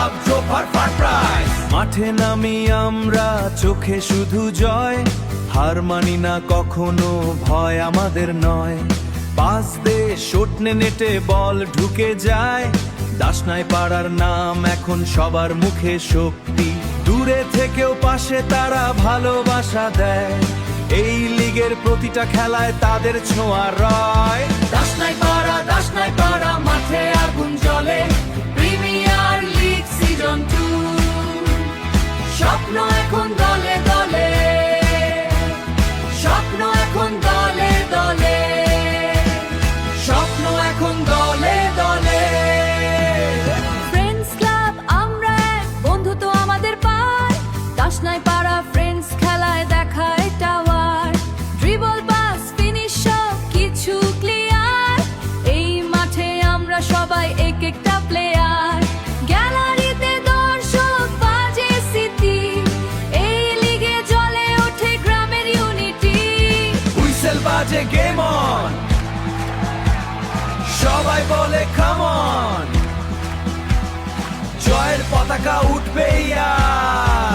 Club Zofer first prize. মাঠে নামি আমরা চোখে শুধু জয়, হার মানি না কখনো, ভয় আমাদের নয়। পাস দে শটনে নেটে বল ঢুকে যায়, দাসনাই পাড়ার নাম এখন সবার মুখে শক্তি। দূরে থেকেও পাশে তারা ভালোবাসা দেয়, এই লিগের প্রতিটা খেলায় তাদের ছোঁয়া রয়। দাসনাই পাড়া মাঠে আগুন জ্বলে, প্রিমিয়ার লিগ সিজন 2। স্বপ্ন এখন দলে দলে, স্বপ্ন এখন দলে দলে, স্বপ্ন এখন দলে দলে। ফ্রেন্ডস ক্লাব আমরা এক, বন্ধু তো আমাদের পার। দাসনাই পাড়া ফ্রেন্ডস খেলায় দেখায় টাওয়ার, ড্রিবল পাস ফিনিশ সব কিছু ক্লিয়ার। এই মাঠে আমরা সবাই এক একটা প্লেয়ার, গ্যালারিতে দর্শক বাজে স্মৃতি, এই লিগে জ্বলে ওঠে গ্রামের ইউনিটি। হুইসেল বাজে গেম অন, সবাই বলে কাম অন, জয়ের পতাকা উঠবে ইয়ার।